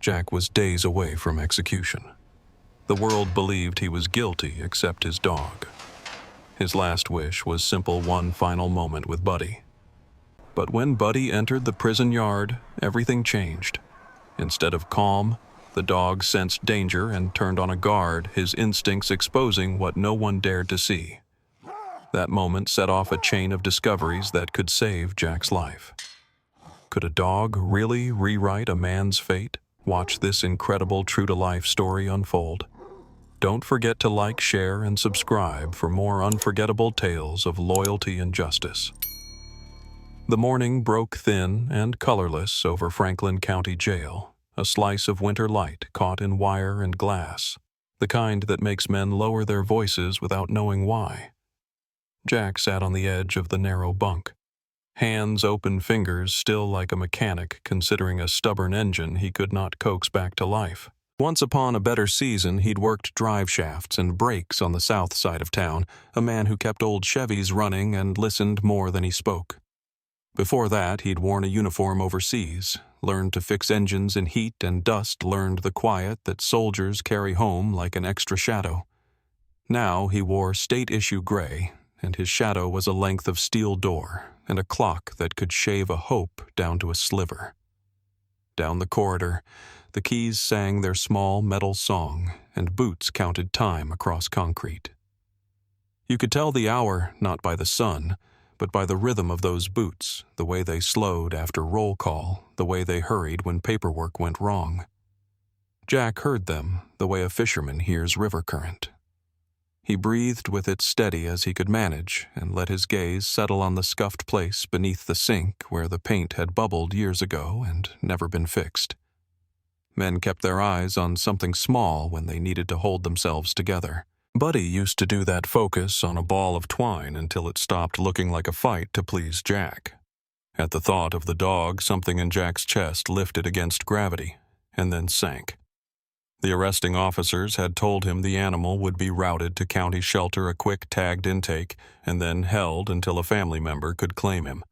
Jack was days away from execution. The world believed he was guilty except his dog. His last wish was simple one final moment with Buddy. But when Buddy entered the prison yard, everything changed. Instead of calm, the dog sensed danger and turned on a guard, his instincts exposing what no one dared to see. That moment set off a chain of discoveries that could save Jack's life. Could a dog really rewrite a man's fate? Watch this incredible true-to-life story unfold. Don't forget to like, share, and subscribe for more unforgettable tales of loyalty and justice. The morning broke thin and colorless over Franklin County Jail, a slice of winter light caught in wire and glass, the kind that makes men lower their voices without knowing why. Jack sat on the edge of the narrow bunk, hands open, fingers still like a mechanic considering a stubborn engine he could not coax back to life. Once upon a better season, he'd worked drive shafts and brakes on the south side of town, a man who kept old Chevys running and listened more than he spoke. Before that, he'd worn a uniform overseas, learned to fix engines in heat and dust, learned the quiet that soldiers carry home like an extra shadow. Now he wore state-issue gray, and his shadow was a length of steel door and a clock that could shave a hope down to a sliver. Down the corridor, the keys sang their small metal song, and boots counted time across concrete. You could tell the hour not by the sun, but by the rhythm of those boots, the way they slowed after roll call, the way they hurried when paperwork went wrong. Jack heard them the way a fisherman hears river current. He breathed with it steady as he could manage and let his gaze settle on the scuffed place beneath the sink where the paint had bubbled years ago and never been fixed. Men kept their eyes on something small when they needed to hold themselves together. Buddy used to do that focus on a ball of twine until it stopped looking like a fight to please Jack. At the thought of the dog, something in Jack's chest lifted against gravity and then sank. The arresting officers had told him the animal would be routed to county shelter, a quick tagged intake, and then held until a family member could claim him.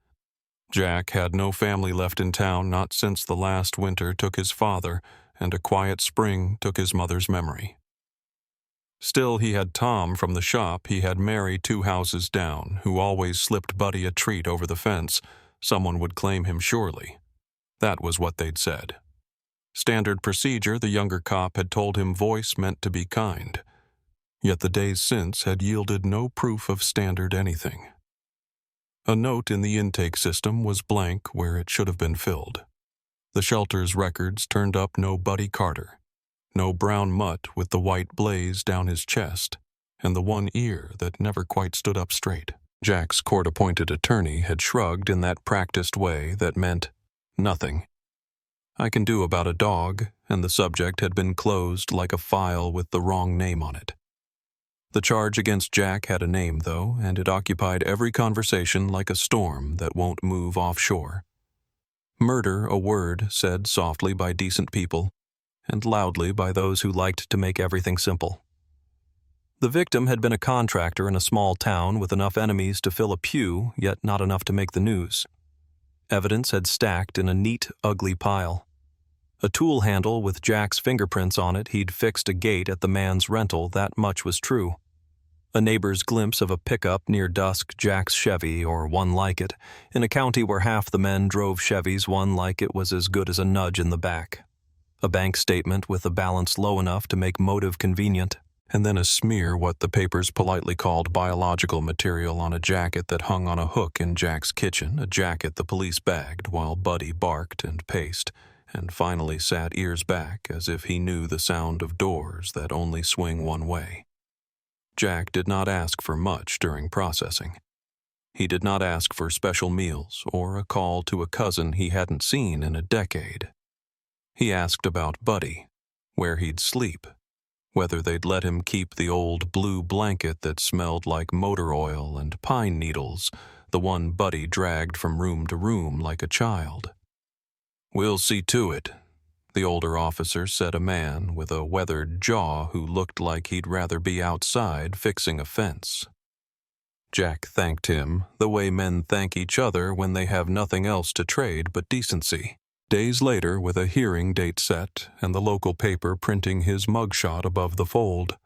Jack had no family left in town, not since the last winter took his father, and a quiet spring took his mother's memory. Still, he had Tom from the shop he had Mary 2 houses down, who always slipped Buddy a treat over the fence. Someone would claim him surely. That was what they'd said. Standard procedure, the younger cop had told him voice meant to be kind. Yet the days since had yielded no proof of standard anything. A note in the intake system was blank where it should have been filled. The shelter's records turned up no Buddy Carter, no brown mutt with the white blaze down his chest, and the one ear that never quite stood up straight. Jack's court-appointed attorney had shrugged in that practiced way that meant nothing. I can do about a dog, and the subject had been closed like a file with the wrong name on it. The charge against Jack had a name, though, and it occupied every conversation like a storm that won't move offshore. Murder, a word said softly by decent people, and loudly by those who liked to make everything simple. The victim had been a contractor in a small town with enough enemies to fill a pew, yet not enough to make the news. Evidence had stacked in a neat, ugly pile. A tool handle with Jack's fingerprints on it he'd fixed a gate at the man's rental, that much was true. A neighbor's glimpse of a pickup near dusk, Jack's Chevy, or one like it, in a county where half the men drove Chevys, one like it was as good as a nudge in the back. A bank statement with a balance low enough to make motive convenient, and then a smear what the papers politely called biological material on a jacket that hung on a hook in Jack's kitchen, a jacket the police bagged while Buddy barked and paced, and finally sat ears back as if he knew the sound of doors that only swing one way. Jack did not ask for much during processing. He did not ask for special meals or a call to a cousin he hadn't seen in a decade. He asked about Buddy, where he'd sleep, whether they'd let him keep the old blue blanket that smelled like motor oil and pine needles, the one Buddy dragged from room to room like a child. "We'll see to it," the older officer said, a man with a weathered jaw who looked like he'd rather be outside fixing a fence. Jack thanked him the way men thank each other when they have nothing else to trade but decency. Days later, with a hearing date set and the local paper printing his mugshot above the fold,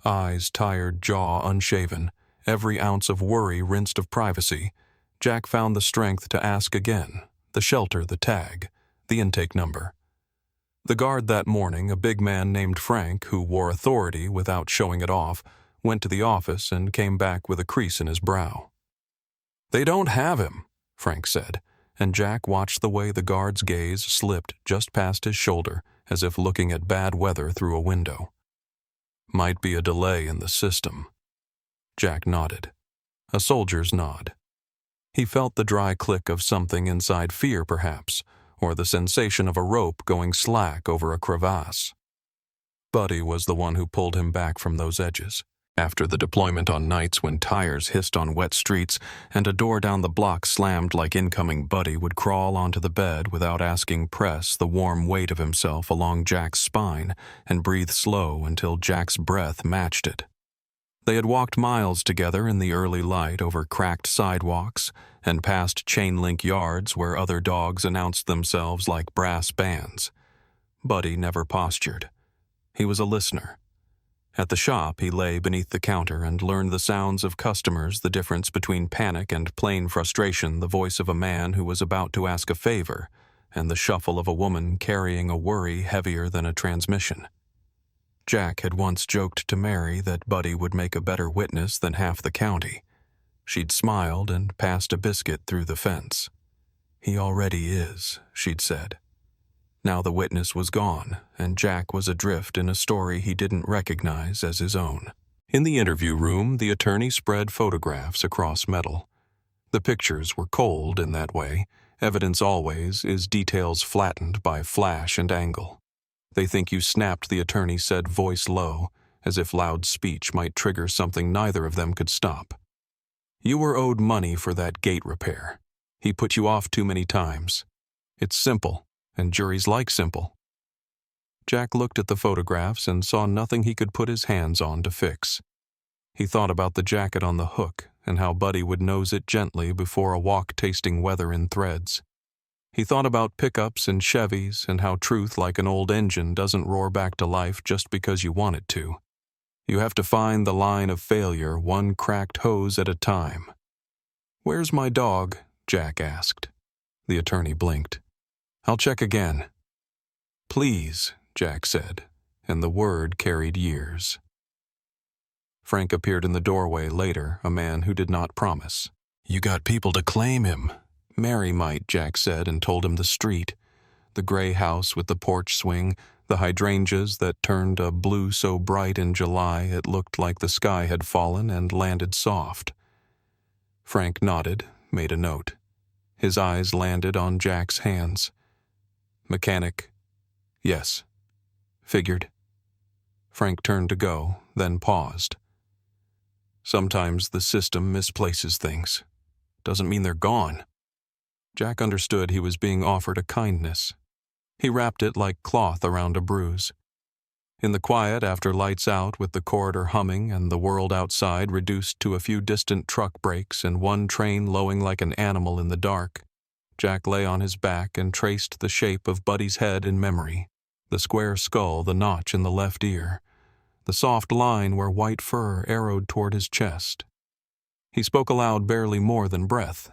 eyes tired, jaw unshaven, every ounce of worry rinsed of privacy, Jack found the strength to ask again, the shelter, the tag, the intake number. The guard that morning, a big man named Frank who wore authority without showing it off, went to the office and came back with a crease in his brow. "They don't have him," Frank said, and Jack watched the way the guard's gaze slipped just past his shoulder as if looking at bad weather through a window. "Might be a delay in the system." Jack nodded. A soldier's nod. He felt the dry click of something inside fear, perhaps, or the sensation of a rope going slack over a crevasse. Buddy was the one who pulled him back from those edges. After the deployment on nights when tires hissed on wet streets and a door down the block slammed like incoming, Buddy would crawl onto the bed without asking, press the warm weight of himself along Jack's spine and breathe slow until Jack's breath matched it. They had walked miles together in the early light over cracked sidewalks and past chain-link yards where other dogs announced themselves like brass bands. Buddy never postured. He was a listener. At the shop, he lay beneath the counter and learned the sounds of customers, the difference between panic and plain frustration, the voice of a man who was about to ask a favor, and the shuffle of a woman carrying a worry heavier than a transmission. Jack had once joked to Mary that Buddy would make a better witness than half the county. She'd smiled and passed a biscuit through the fence. "He already is," she'd said. Now the witness was gone, and Jack was adrift in a story he didn't recognize as his own. In the interview room, the attorney spread photographs across metal. The pictures were cold in that way. Evidence always is details flattened by flash and angle. "They think you snapped," the attorney said, voice low, as if loud speech might trigger something neither of them could stop. "You were owed money for that gate repair. He put you off too many times. It's simple. And juries like simple." Jack looked at the photographs and saw nothing he could put his hands on to fix. He thought about the jacket on the hook and how Buddy would nose it gently before a walk tasting weather in threads. He thought about pickups and Chevys and how truth, like an old engine, doesn't roar back to life just because you want it to. You have to find the line of failure, one cracked hose at a time. "Where's my dog?" Jack asked. The attorney blinked. "I'll check again." "Please," Jack said, and the word carried years. Frank appeared in the doorway later, a man who did not promise. "You got people to claim him." "Mary might," Jack said, and told him the street. The gray house with the porch swing, the hydrangeas that turned a blue so bright in July it looked like the sky had fallen and landed soft. Frank nodded, made a note. His eyes landed on Jack's hands. "Mechanic?" "Yes." "Figured." Frank turned to go, then paused. "Sometimes the system misplaces things. Doesn't mean they're gone." Jack understood he was being offered a kindness. He wrapped it like cloth around a bruise. In the quiet after lights out, with the corridor humming and the world outside reduced to a few distant truck brakes and one train lowing like an animal in the dark, Jack lay on his back and traced the shape of Buddy's head in memory, the square skull, the notch in the left ear, the soft line where white fur arrowed toward his chest. He spoke aloud barely more than breath.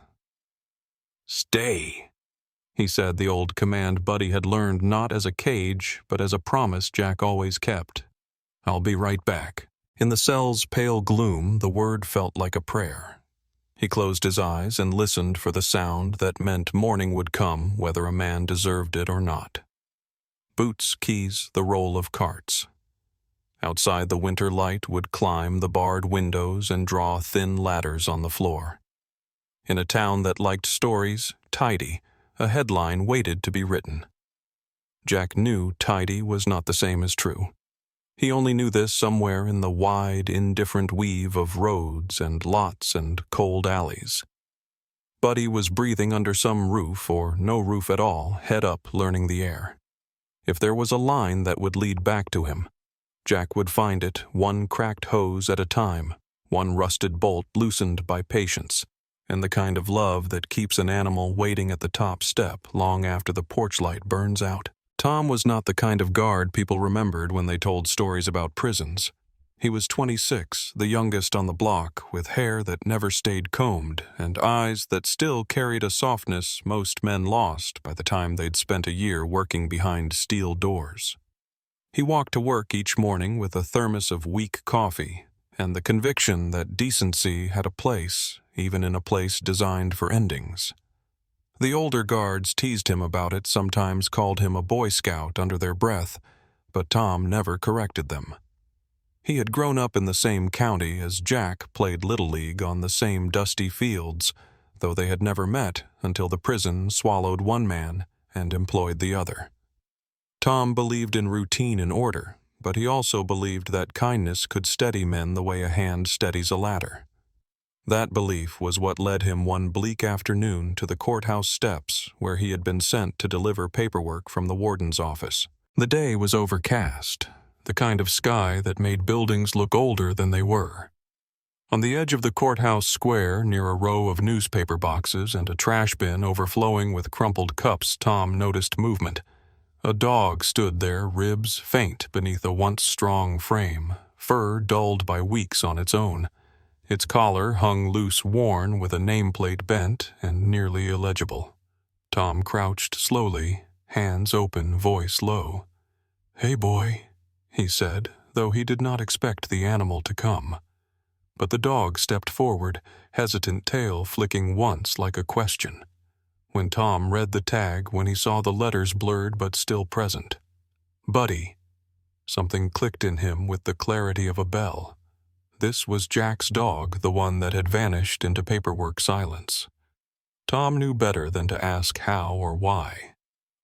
"Stay," he said, the old command Buddy had learned not as a cage, but as a promise Jack always kept. "I'll be right back." In the cell's pale gloom, the word felt like a prayer. He closed his eyes and listened for the sound that meant morning would come, whether a man deserved it or not. Boots, keys, the roll of carts. Outside, the winter light would climb the barred windows and draw thin ladders on the floor. In a town that liked stories, tidy, a headline waited to be written. Jack knew tidy was not the same as true. He only knew this somewhere in the wide, indifferent weave of roads and lots and cold alleys. Buddy was breathing under some roof or no roof at all, head up, learning the air. If there was a line that would lead back to him, Jack would find it, one cracked hose at a time, one rusted bolt loosened by patience, and the kind of love that keeps an animal waiting at the top step long after the porch light burns out. Tom was not the kind of guard people remembered when they told stories about prisons. He was 26, the youngest on the block, with hair that never stayed combed and eyes that still carried a softness most men lost by the time they'd spent a year working behind steel doors. He walked to work each morning with a thermos of weak coffee and the conviction that decency had a place, even in a place designed for endings. The older guards teased him about it, sometimes called him a Boy Scout under their breath, but Tom never corrected them. He had grown up in the same county as Jack played Little League on the same dusty fields, though they had never met until the prison swallowed one man and employed the other. Tom believed in routine and order, but he also believed that kindness could steady men the way a hand steadies a ladder. That belief was what led him one bleak afternoon to the courthouse steps where he had been sent to deliver paperwork from the warden's office. The day was overcast, the kind of sky that made buildings look older than they were. On the edge of the courthouse square, near a row of newspaper boxes and a trash bin overflowing with crumpled cups, Tom noticed movement. A dog stood there, ribs faint beneath a once strong frame, fur dulled by weeks on its own. Its collar hung loose, worn, with a nameplate bent and nearly illegible. Tom crouched slowly, hands open, voice low. "Hey, boy," he said, though he did not expect the animal to come. But the dog stepped forward, hesitant tail flicking once like a question. When Tom read the tag, when he saw the letters blurred but still present. Buddy. Something clicked in him with the clarity of a bell. This was Jack's dog, the one that had vanished into paperwork silence. Tom knew better than to ask how or why.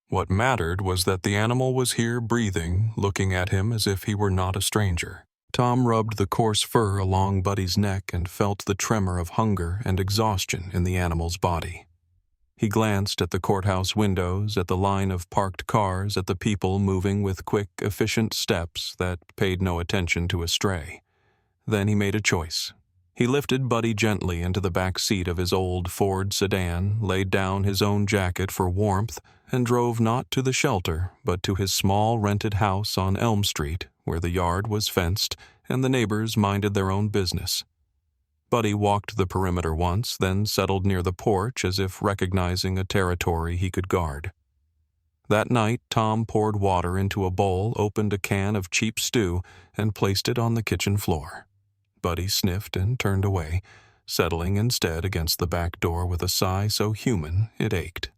What mattered was that the animal was here breathing, looking at him as if he were not a stranger. Tom rubbed the coarse fur along Buddy's neck and felt the tremor of hunger and exhaustion in the animal's body. He glanced at the courthouse windows, at the line of parked cars, at the people moving with quick, efficient steps that paid no attention to a stray. Then he made a choice. He lifted Buddy gently into the back seat of his old Ford sedan, laid down his own jacket for warmth, and drove not to the shelter, but to his small rented house on Elm Street, where the yard was fenced and the neighbors minded their own business. Buddy walked the perimeter once, then settled near the porch as if recognizing a territory he could guard. That night, Tom poured water into a bowl, opened a can of cheap stew, and placed it on the kitchen floor. Buddy sniffed and turned away, settling instead against the back door with a sigh so human it ached.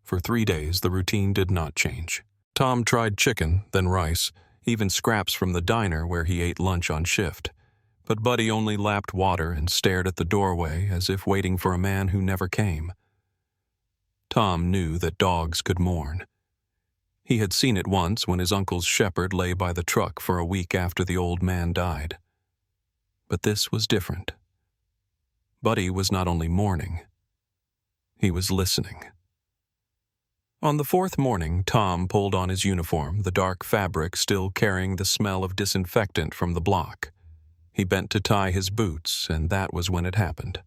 For 3 days, the routine did not change. Tom tried chicken, then rice, even scraps from the diner where he ate lunch on shift. But Buddy only lapped water and stared at the doorway as if waiting for a man who never came. Tom knew that dogs could mourn. He had seen it once when his uncle's shepherd lay by the truck for a week after the old man died. But this was different. Buddy was not only mourning, he was listening. On the 4th morning, Tom pulled on his uniform, the dark fabric still carrying the smell of disinfectant from the block. He bent to tie his boots, and that was when it happened.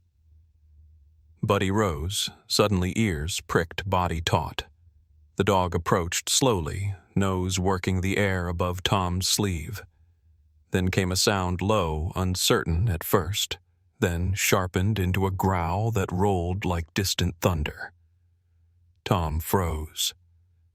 Buddy rose, suddenly ears pricked, body taut. The dog approached slowly, nose working the air above Tom's sleeve. Then came a sound low, uncertain at first, then sharpened into a growl that rolled like distant thunder. Tom froze.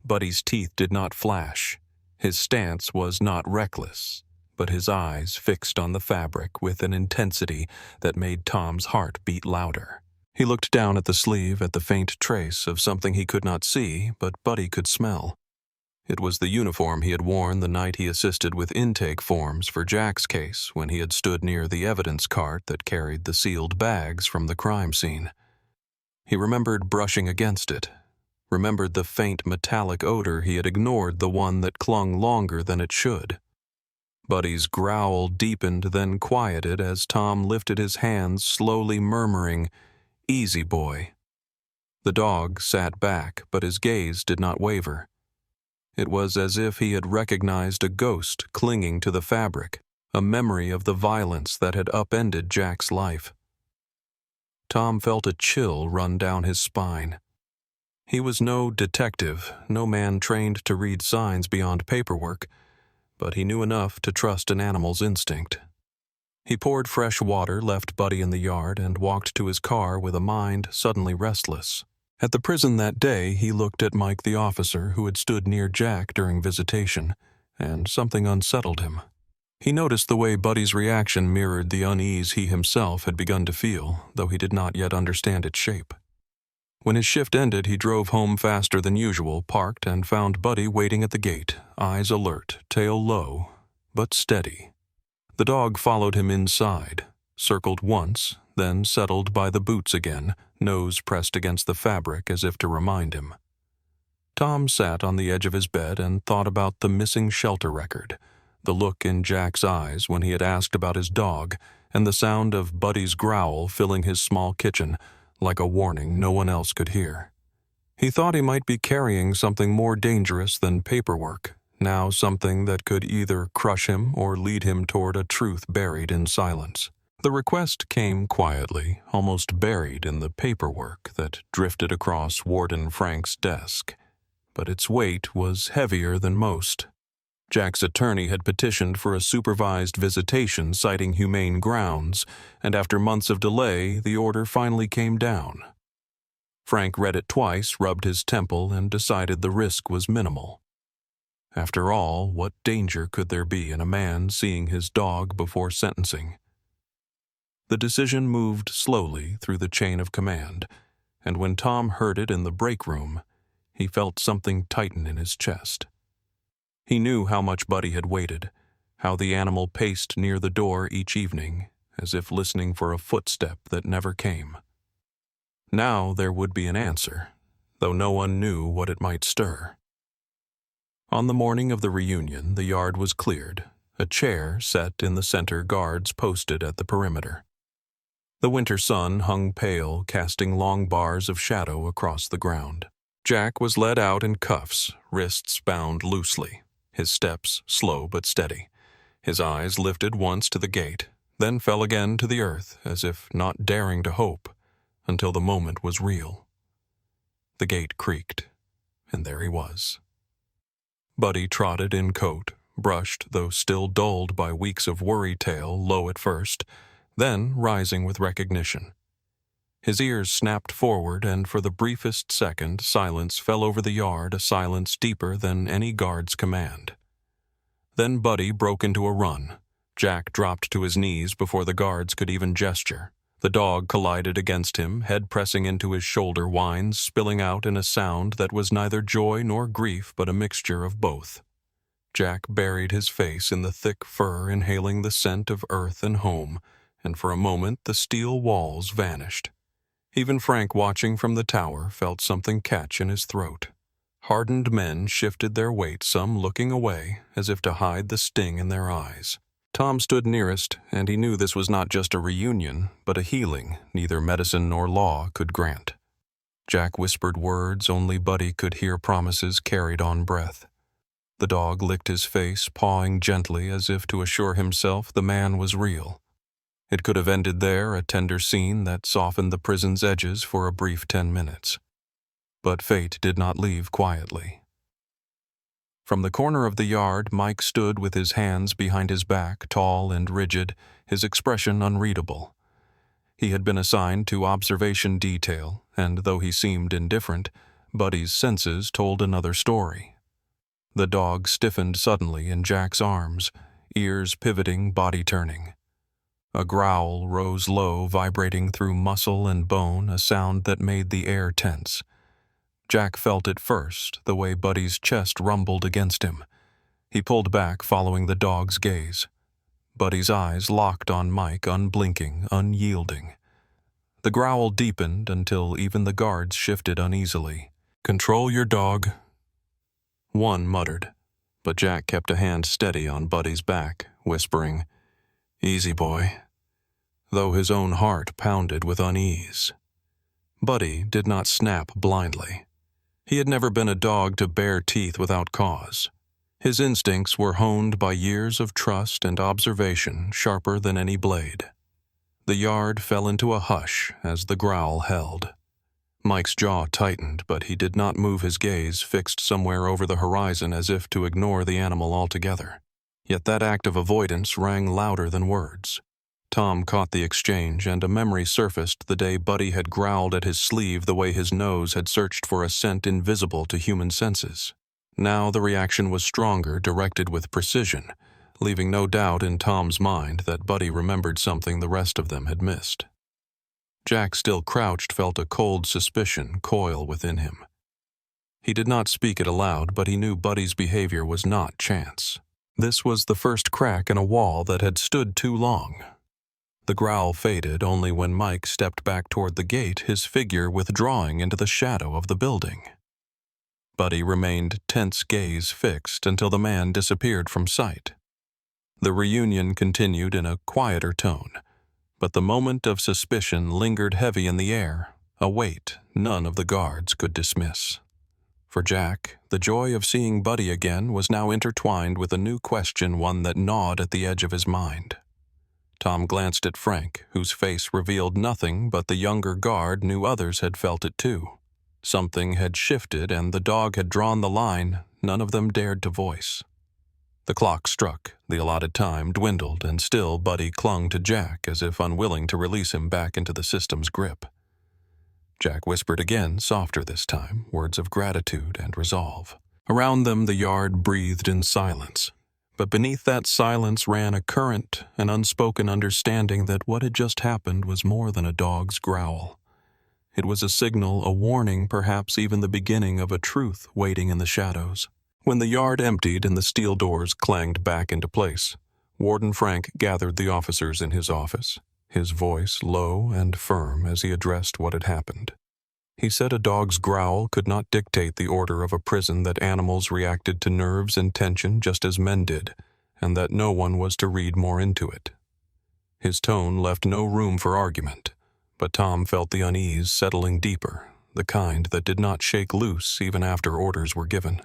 Buddy's teeth did not flash. His stance was not reckless, but his eyes fixed on the fabric with an intensity that made Tom's heart beat louder. He looked down at the sleeve at the faint trace of something he could not see, but Buddy could smell. It was the uniform he had worn the night he assisted with intake forms for Jack's case when he had stood near the evidence cart that carried the sealed bags from the crime scene. He remembered brushing against it, remembered the faint metallic odor he had ignored, the one that clung longer than it should. Buddy's growl deepened, then quieted as Tom lifted his hands, slowly murmuring, "Easy, boy." The dog sat back, but his gaze did not waver. It was as if he had recognized a ghost clinging to the fabric, a memory of the violence that had upended Jack's life. Tom felt a chill run down his spine. He was no detective, no man trained to read signs beyond paperwork, but he knew enough to trust an animal's instinct. He poured fresh water, left Buddy in the yard, and walked to his car with a mind suddenly restless. At the prison that day, he looked at Mike the officer who had stood near Jack during visitation, and something unsettled him. He noticed the way Buddy's reaction mirrored the unease he himself had begun to feel, though he did not yet understand its shape. When his shift ended, he drove home faster than usual, parked, and found Buddy waiting at the gate, eyes alert, tail low, but steady. The dog followed him inside, circled once, then settled by the boots again, nose pressed against the fabric as if to remind him. Tom sat on the edge of his bed and thought about the missing shelter record, the look in Jack's eyes when he had asked about his dog, and the sound of Buddy's growl filling his small kitchen, like a warning no one else could hear. He thought he might be carrying something more dangerous than paperwork, now something that could either crush him or lead him toward a truth buried in silence. The request came quietly, almost buried in the paperwork that drifted across Warden Frank's desk, but its weight was heavier than most. Jack's attorney had petitioned for a supervised visitation citing humane grounds, and after months of delay, the order finally came down. Frank read it twice, rubbed his temple, and decided the risk was minimal. After all, what danger could there be in a man seeing his dog before sentencing? The decision moved slowly through the chain of command, and when Tom heard it in the break room, he felt something tighten in his chest. He knew how much Buddy had waited, how the animal paced near the door each evening, as if listening for a footstep that never came. Now there would be an answer, though no one knew what it might stir. On the morning of the reunion, the yard was cleared, a chair set in the center, guards posted at the perimeter. The winter sun hung pale, casting long bars of shadow across the ground. Jack was led out in cuffs, wrists bound loosely, his steps slow but steady. His eyes lifted once to the gate, then fell again to the earth, as if not daring to hope, until the moment was real. The gate creaked, and there he was. Buddy trotted in coat, brushed, though still dulled by weeks of worry tail, low at first, then rising with recognition. His ears snapped forward, and for the briefest second, silence fell over the yard, a silence deeper than any guard's command. Then Buddy broke into a run. Jack dropped to his knees before the guards could even gesture. The dog collided against him, head pressing into his shoulder, whines spilling out in a sound that was neither joy nor grief but a mixture of both. Jack buried his face in the thick fur, inhaling the scent of earth and home, and for a moment the steel walls vanished. Even Frank, watching from the tower, felt something catch in his throat. Hardened men shifted their weight, some looking away, as if to hide the sting in their eyes. Tom stood nearest, and he knew this was not just a reunion, but a healing neither medicine nor law could grant. Jack whispered words only Buddy could hear, promises carried on breath. The dog licked his face, pawing gently as if to assure himself the man was real. It could have ended there, a tender scene that softened the prison's edges for a brief 10 minutes. But fate did not leave quietly. From the corner of the yard, Mike stood with his hands behind his back, tall and rigid, his expression unreadable. He had been assigned to observation detail, and though he seemed indifferent, Buddy's senses told another story. The dog stiffened suddenly in Jack's arms, ears pivoting, body turning. A growl rose low, vibrating through muscle and bone, a sound that made the air tense. Jack felt it first, the way Buddy's chest rumbled against him. He pulled back, following the dog's gaze. Buddy's eyes locked on Mike, unblinking, unyielding. The growl deepened until even the guards shifted uneasily. "Control your dog," one muttered, but Jack kept a hand steady on Buddy's back, whispering, "Easy, boy," though his own heart pounded with unease. Buddy did not snap blindly. He had never been a dog to bare teeth without cause. His instincts were honed by years of trust and observation, sharper than any blade. The yard fell into a hush as the growl held. Mike's jaw tightened, but he did not move, his gaze fixed somewhere over the horizon as if to ignore the animal altogether. Yet that act of avoidance rang louder than words. Tom caught the exchange, and a memory surfaced the day Buddy had growled at his sleeve the way his nose had searched for a scent invisible to human senses. Now the reaction was stronger, directed with precision, leaving no doubt in Tom's mind that Buddy remembered something the rest of them had missed. Jack, still crouched, felt a cold suspicion coil within him. He did not speak it aloud, but he knew Buddy's behavior was not chance. This was the first crack in a wall that had stood too long. The growl faded only when Mike stepped back toward the gate, his figure withdrawing into the shadow of the building. Buddy remained, tense gaze fixed, until the man disappeared from sight. The reunion continued in a quieter tone, but the moment of suspicion lingered heavy in the air, a weight none of the guards could dismiss. For Jack, the joy of seeing Buddy again was now intertwined with a new question, one that gnawed at the edge of his mind. Tom glanced at Frank, whose face revealed nothing, but the younger guard knew others had felt it too. Something had shifted, and the dog had drawn the line none of them dared to voice. The clock struck, the allotted time dwindled, and still Buddy clung to Jack as if unwilling to release him back into the system's grip. Jack whispered again, softer this time, words of gratitude and resolve. Around them the yard breathed in silence. But beneath that silence ran a current, an unspoken understanding that what had just happened was more than a dog's growl. It was a signal, a warning, perhaps even the beginning of a truth waiting in the shadows. When the yard emptied and the steel doors clanged back into place, Warden Frank gathered the officers in his office, his voice low and firm as he addressed what had happened. He said a dog's growl could not dictate the order of a prison, that animals reacted to nerves and tension just as men did, and that no one was to read more into it. His tone left no room for argument, but Tom felt the unease settling deeper, the kind that did not shake loose even after orders were given.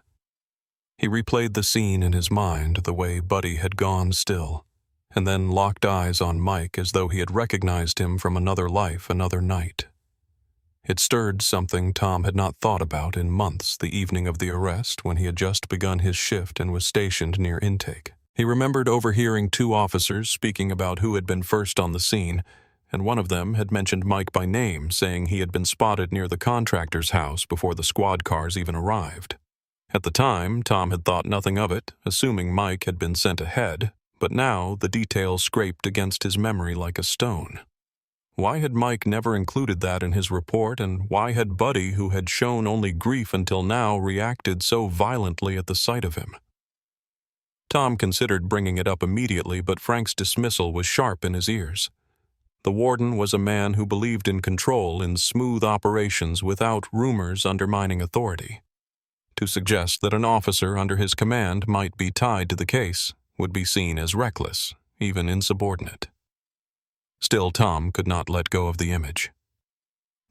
He replayed the scene in his mind, the way Buddy had gone still, and then locked eyes on Mike as though he had recognized him from another life, another night. It stirred something Tom had not thought about in months the evening of the arrest, when he had just begun his shift and was stationed near intake. He remembered overhearing two officers speaking about who had been first on the scene, and one of them had mentioned Mike by name, saying he had been spotted near the contractor's house before the squad cars even arrived. At the time, Tom had thought nothing of it, assuming Mike had been sent ahead, but now the detail scraped against his memory like a stone. Why had Mike never included that in his report, and why had Buddy, who had shown only grief until now, reacted so violently at the sight of him? Tom considered bringing it up immediately, but Frank's dismissal was sharp in his ears. The warden was a man who believed in control, in smooth operations without rumors undermining authority. To suggest that an officer under his command might be tied to the case would be seen as reckless, even insubordinate. Still, Tom could not let go of the image.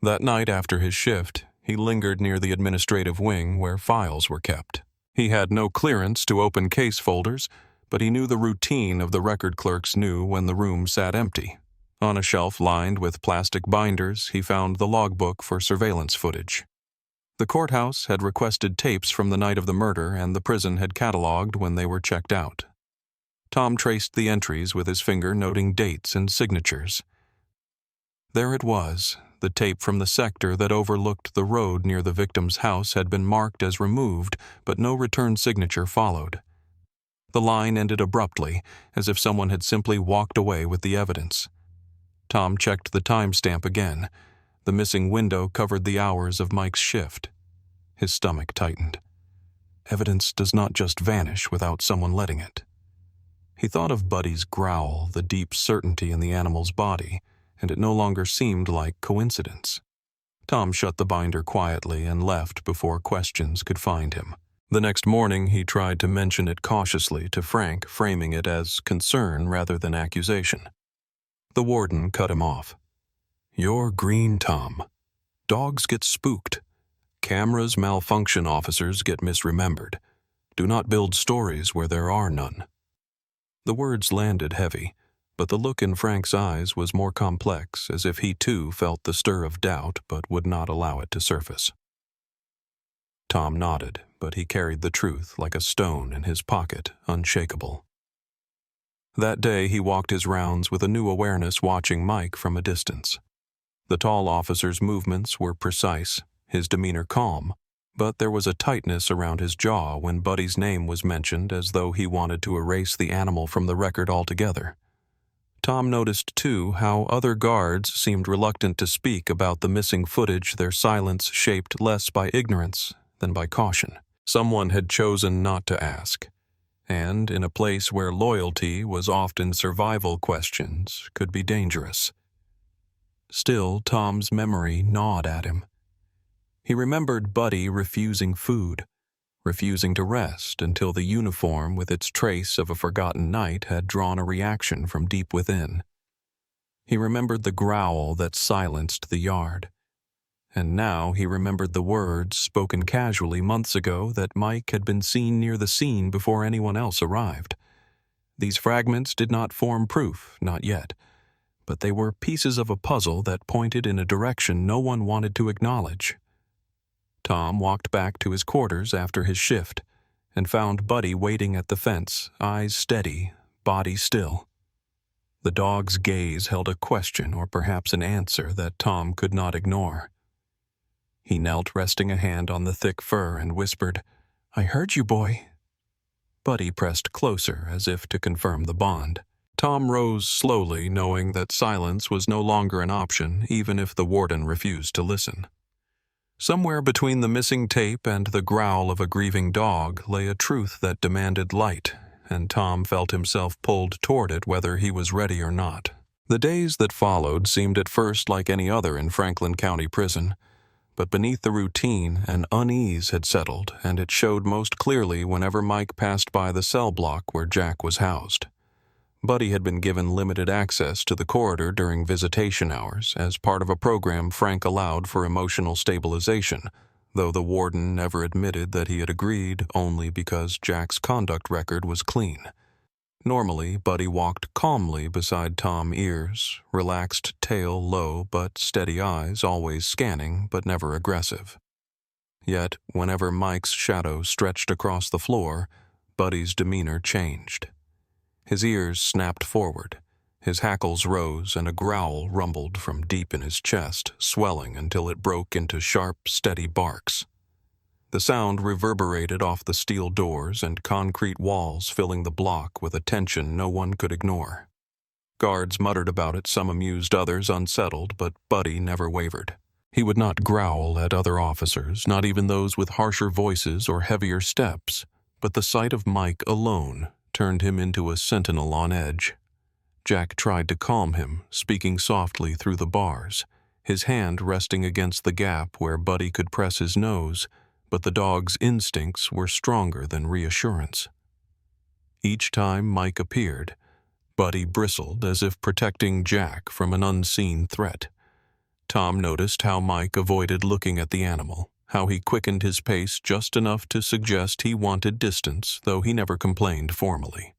That night after his shift, he lingered near the administrative wing where files were kept. He had no clearance to open case folders, but he knew the routine of the record clerks knew when the room sat empty. On a shelf lined with plastic binders, he found the logbook for surveillance footage. The courthouse had requested tapes from the night of the murder, and the prison had cataloged when they were checked out. Tom traced the entries with his finger, noting dates and signatures. There it was. The tape from the sector that overlooked the road near the victim's house had been marked as removed, but no return signature followed. The line ended abruptly, as if someone had simply walked away with the evidence. Tom checked the timestamp again. The missing window covered the hours of Mike's shift. His stomach tightened. Evidence does not just vanish without someone letting it. He thought of Buddy's growl, the deep certainty in the animal's body, and it no longer seemed like coincidence. Tom shut the binder quietly and left before questions could find him. The next morning he tried to mention it cautiously to Frank, framing it as concern rather than accusation. The warden cut him off. "You're green, Tom. Dogs get spooked. Cameras malfunction, officers get misremembered. Do not build stories where there are none." The words landed heavy, but the look in Frank's eyes was more complex, as if he too felt the stir of doubt but would not allow it to surface. Tom nodded, but he carried the truth like a stone in his pocket, unshakable. That day he walked his rounds with a new awareness, watching Mike from a distance. The tall officer's movements were precise, his demeanor calm, but there was a tightness around his jaw when Buddy's name was mentioned, as though he wanted to erase the animal from the record altogether. Tom noticed, too, how other guards seemed reluctant to speak about the missing footage, their silence shaped less by ignorance than by caution. Someone had chosen not to ask, and in a place where loyalty was often survival questions could be dangerous. Still, Tom's memory gnawed at him. He remembered Buddy refusing food, refusing to rest until the uniform with its trace of a forgotten night had drawn a reaction from deep within. He remembered the growl that silenced the yard. And now he remembered the words spoken casually months ago that Mike had been seen near the scene before anyone else arrived. These fragments did not form proof, not yet, but they were pieces of a puzzle that pointed in a direction no one wanted to acknowledge. Tom walked back to his quarters after his shift and found Buddy waiting at the fence, eyes steady, body still. The dog's gaze held a question or perhaps an answer that Tom could not ignore. He knelt, resting a hand on the thick fur, and whispered, "I heard you, boy." Buddy pressed closer, as if to confirm the bond. Tom rose slowly, knowing that silence was no longer an option, even if the warden refused to listen. Somewhere between the missing tape and the growl of a grieving dog lay a truth that demanded light, and Tom felt himself pulled toward it whether he was ready or not. The days that followed seemed at first like any other in Franklin County Prison, but beneath the routine an unease had settled, and it showed most clearly whenever Mike passed by the cell block where Jack was housed. Buddy had been given limited access to the corridor during visitation hours as part of a program Frank allowed for emotional stabilization, though the warden never admitted that he had agreed only because Jack's conduct record was clean. Normally, Buddy walked calmly beside Tom's ears, relaxed tail low but steady eyes always scanning but never aggressive. Yet, whenever Mike's shadow stretched across the floor, Buddy's demeanor changed. His ears snapped forward, his hackles rose, and a growl rumbled from deep in his chest, swelling until it broke into sharp, steady barks. The sound reverberated off the steel doors and concrete walls, filling the block with a tension no one could ignore. Guards muttered about it, some amused, others unsettled, but Buddy never wavered. He would not growl at other officers, not even those with harsher voices or heavier steps, but the sight of Mike alone turned him into a sentinel on edge. Jack tried to calm him, speaking softly through the bars, his hand resting against the gap where Buddy could press his nose, but the dog's instincts were stronger than reassurance. Each time Mike appeared, Buddy bristled as if protecting Jack from an unseen threat. Tom noticed how Mike avoided looking at the animal, how he quickened his pace just enough to suggest he wanted distance, though he never complained formally.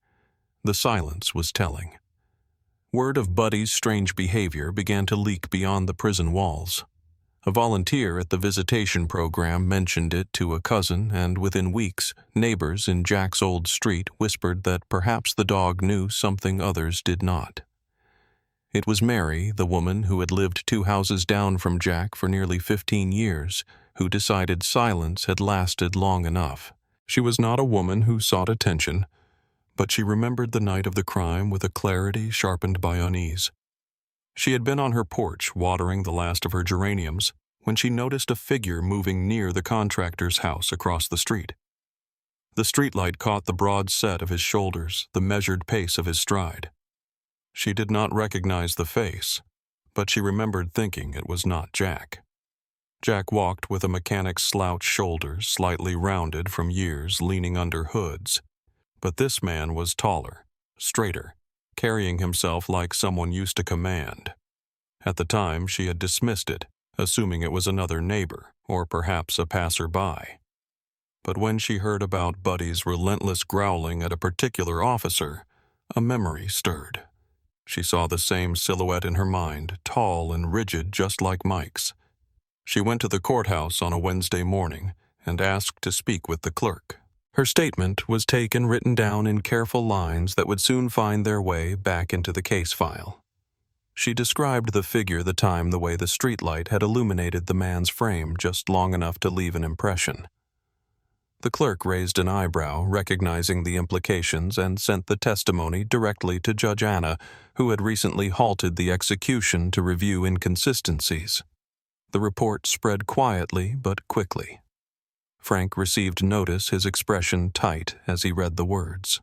The silence was telling. Word of Buddy's strange behavior began to leak beyond the prison walls. A volunteer at the visitation program mentioned it to a cousin, and within weeks, neighbors in Jack's old street whispered that perhaps the dog knew something others did not. It was Mary, the woman who had lived 2 houses down from Jack for nearly 15 years, who decided silence had lasted long enough. She was not a woman who sought attention, but she remembered the night of the crime with a clarity sharpened by unease. She had been on her porch watering the last of her geraniums when she noticed a figure moving near the contractor's house across the street. The streetlight caught the broad set of his shoulders, the measured pace of his stride. She did not recognize the face, but she remembered thinking it was not Jack. Jack walked with a mechanic's slouched shoulders, slightly rounded from years leaning under hoods. But this man was taller, straighter, carrying himself like someone used to command. At the time, she had dismissed it, assuming it was another neighbor, or perhaps a passerby. But when she heard about Buddy's relentless growling at a particular officer, a memory stirred. She saw the same silhouette in her mind, tall and rigid just like Mike's. She went to the courthouse on a Wednesday morning and asked to speak with the clerk. Her statement was taken written down in careful lines that would soon find their way back into the case file. She described the figure, the time, the way the streetlight had illuminated the man's frame just long enough to leave an impression. The clerk raised an eyebrow, recognizing the implications, and sent the testimony directly to Judge Anna, who had recently halted the execution to review inconsistencies. The report spread quietly but quickly. Frank received notice, his expression tight as he read the words.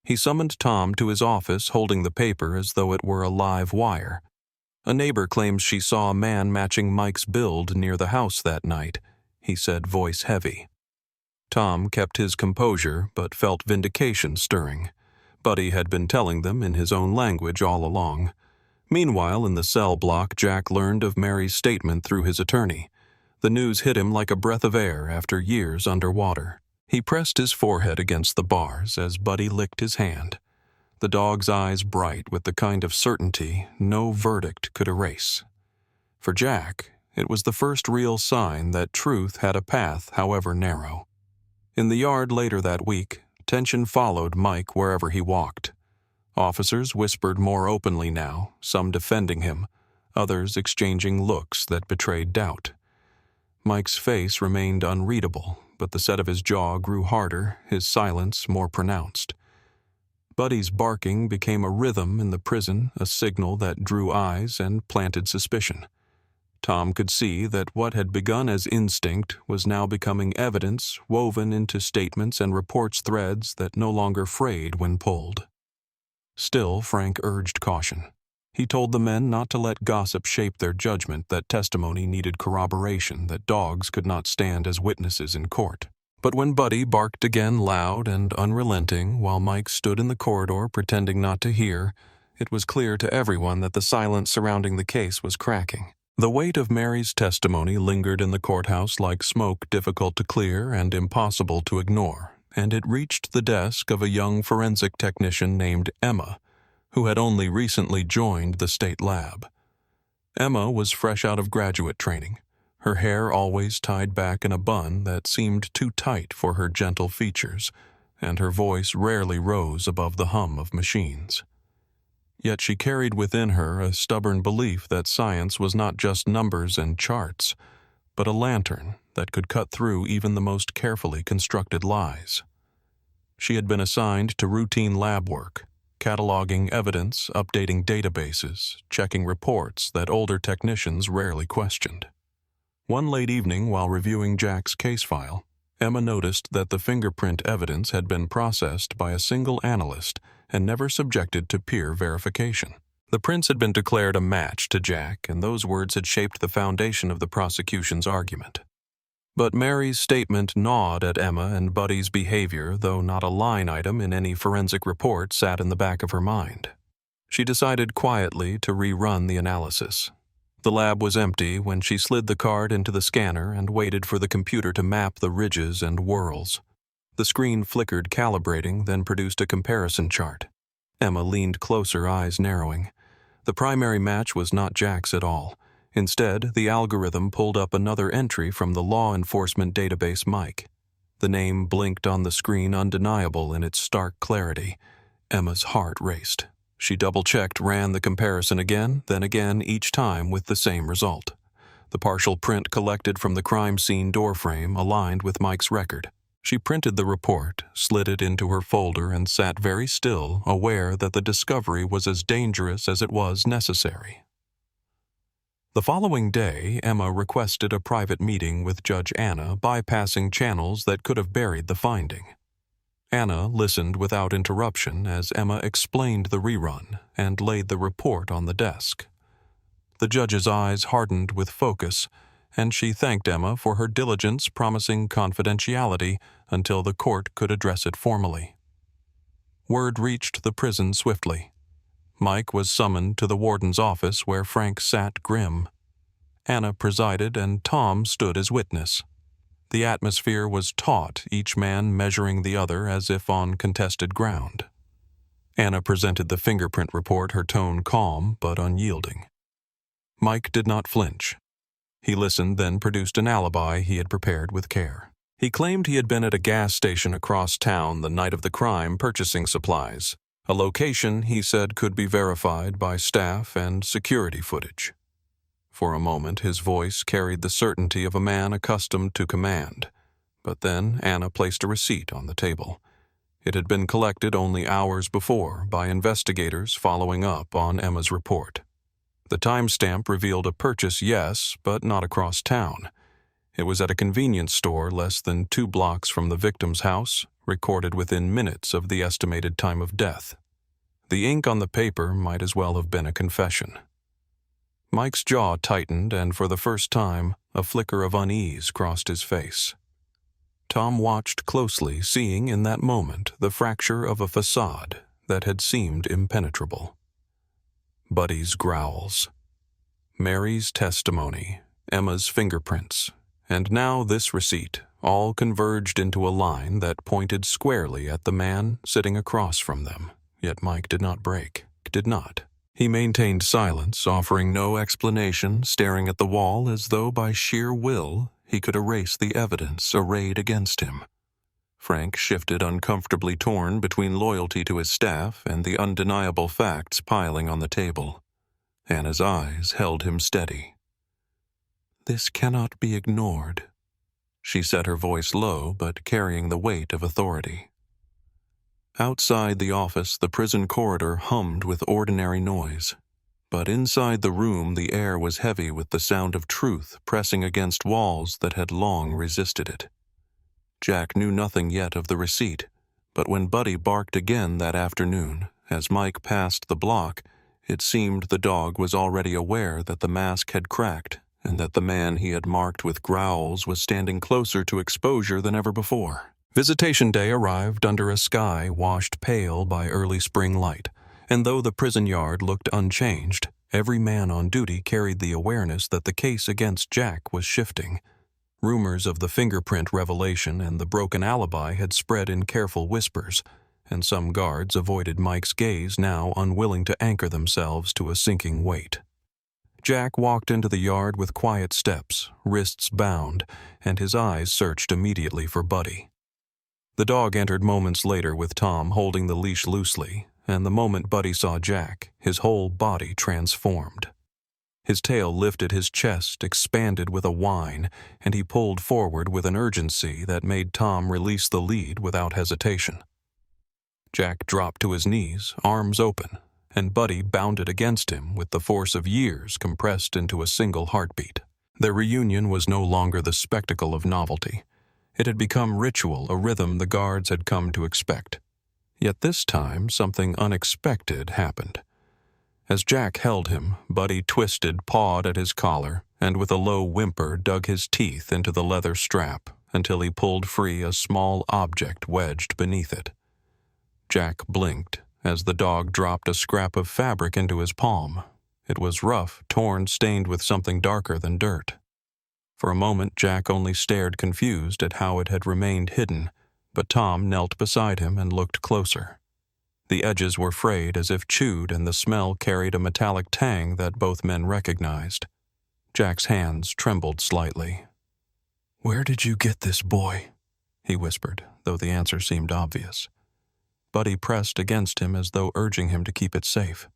He summoned Tom to his office, holding the paper as though it were a live wire. A neighbor claims she saw a man matching Mike's build near the house that night, he said, voice heavy. Tom kept his composure but felt vindication stirring. Buddy had been telling them in his own language all along. Meanwhile, in the cell block, Jack learned of Mary's statement through his attorney. The news hit him like a breath of air after years underwater. He pressed his forehead against the bars as Buddy licked his hand, the dog's eyes bright with the kind of certainty no verdict could erase. For Jack, it was the first real sign that truth had a path, however narrow. In the yard later that week, tension followed Mike wherever he walked. Officers whispered more openly now, some defending him, others exchanging looks that betrayed doubt. Mike's face remained unreadable, but the set of his jaw grew harder, his silence more pronounced. Buddy's barking became a rhythm in the prison, a signal that drew eyes and planted suspicion. Tom could see that what had begun as instinct was now becoming evidence woven into statements and reports threads that no longer frayed when pulled. Still, Frank urged caution. He told the men not to let gossip shape their judgment, that testimony needed corroboration, that dogs could not stand as witnesses in court. But when Buddy barked again loud and unrelenting while Mike stood in the corridor pretending not to hear, it was clear to everyone that the silence surrounding the case was cracking. The weight of Mary's testimony lingered in the courthouse like smoke difficult to clear and impossible to ignore, and it reached the desk of a young forensic technician named Emma, who had only recently joined the state lab. Emma was fresh out of graduate training, her hair always tied back in a bun that seemed too tight for her gentle features, and her voice rarely rose above the hum of machines. Yet she carried within her a stubborn belief that science was not just numbers and charts, but a lantern that could cut through even the most carefully constructed lies. She had been assigned to routine lab work, cataloging evidence, updating databases, checking reports that older technicians rarely questioned. One late evening, while reviewing Jack's case file, Emma noticed that the fingerprint evidence had been processed by a single analyst and never subjected to peer verification. The prints had been declared a match to Jack, and those words had shaped the foundation of the prosecution's argument. But Mary's statement gnawed at Emma, and Buddy's behavior, though not a line item in any forensic report, sat in the back of her mind. She decided quietly to rerun the analysis. The lab was empty when she slid the card into the scanner and waited for the computer to map the ridges and whorls. The screen flickered, calibrating, then produced a comparison chart. Emma leaned closer, eyes narrowing. The primary match was not Jack's at all. Instead, the algorithm pulled up another entry from the law enforcement database Mike. The name blinked on the screen, undeniable in its stark clarity. Emma's heart raced. She double-checked, ran the comparison again, then again, each time with the same result. The partial print collected from the crime scene doorframe aligned with Mike's record. She printed the report, slid it into her folder, and sat very still, aware that the discovery was as dangerous as it was necessary. The following day, Emma requested a private meeting with Judge Anna, bypassing channels that could have buried the finding. Anna listened without interruption as Emma explained the rerun and laid the report on the desk. The judge's eyes hardened with focus, and she thanked Emma for her diligence, promising confidentiality until the court could address it formally. Word reached the prison swiftly. Mike was summoned to the warden's office where Frank sat grim. Anna presided and Tom stood as witness. The atmosphere was taut, each man measuring the other as if on contested ground. Anna presented the fingerprint report, her tone calm but unyielding. Mike did not flinch. He listened, then produced an alibi he had prepared with care. He claimed he had been at a gas station across town the night of the crime purchasing supplies, a location he said could be verified by staff and security footage. For a moment, his voice carried the certainty of a man accustomed to command, but then Anna placed a receipt on the table. It had been collected only hours before by investigators following up on Emma's report. The timestamp revealed a purchase, yes, but not across town. It was at a convenience store less than 2 blocks from the victim's house, recorded within minutes of the estimated time of death. The ink on the paper might as well have been a confession. Mike's jaw tightened, and for the first time, a flicker of unease crossed his face. Tom watched closely, seeing in that moment the fracture of a facade that had seemed impenetrable. Buddy's growls, Mary's testimony, Emma's fingerprints, and now this receipt all converged into a line that pointed squarely at the man sitting across from them. Yet Mike did not break, did not. He maintained silence, offering no explanation, staring at the wall as though by sheer will he could erase the evidence arrayed against him. Frank shifted, uncomfortably torn between loyalty to his staff and the undeniable facts piling on the table. Anna's eyes held him steady. "This cannot be ignored," she said, her voice low but carrying the weight of authority. Outside the office, the prison corridor hummed with ordinary noise. But inside the room, the air was heavy with the sound of truth pressing against walls that had long resisted it. Jack knew nothing yet of the receipt, but when Buddy barked again that afternoon, as Mike passed the block, it seemed the dog was already aware that the mask had cracked and that the man he had marked with growls was standing closer to exposure than ever before. Visitation day arrived under a sky washed pale by early spring light, and though the prison yard looked unchanged, every man on duty carried the awareness that the case against Jack was shifting. Rumors of the fingerprint revelation and the broken alibi had spread in careful whispers, and some guards avoided Mike's gaze, now unwilling to anchor themselves to a sinking weight. Jack walked into the yard with quiet steps, wrists bound, and his eyes searched immediately for Buddy. The dog entered moments later with Tom holding the leash loosely, and the moment Buddy saw Jack, his whole body transformed. His tail lifted, his chest expanded with a whine, and he pulled forward with an urgency that made Tom release the lead without hesitation. Jack dropped to his knees, arms open, and Buddy bounded against him with the force of years compressed into a single heartbeat. Their reunion was no longer the spectacle of novelty. It had become ritual, a rhythm the guards had come to expect. Yet this time, something unexpected happened. As Jack held him, Buddy twisted, pawed at his collar, and with a low whimper dug his teeth into the leather strap until he pulled free a small object wedged beneath it. Jack blinked as the dog dropped a scrap of fabric into his palm. It was rough, torn, stained with something darker than dirt. For a moment, Jack only stared confused at how it had remained hidden, but Tom knelt beside him and looked closer. The edges were frayed as if chewed, and the smell carried a metallic tang that both men recognized. Jack's hands trembled slightly. "Where did you get this, boy?" he whispered, though the answer seemed obvious. Buddy pressed against him as though urging him to keep it safe.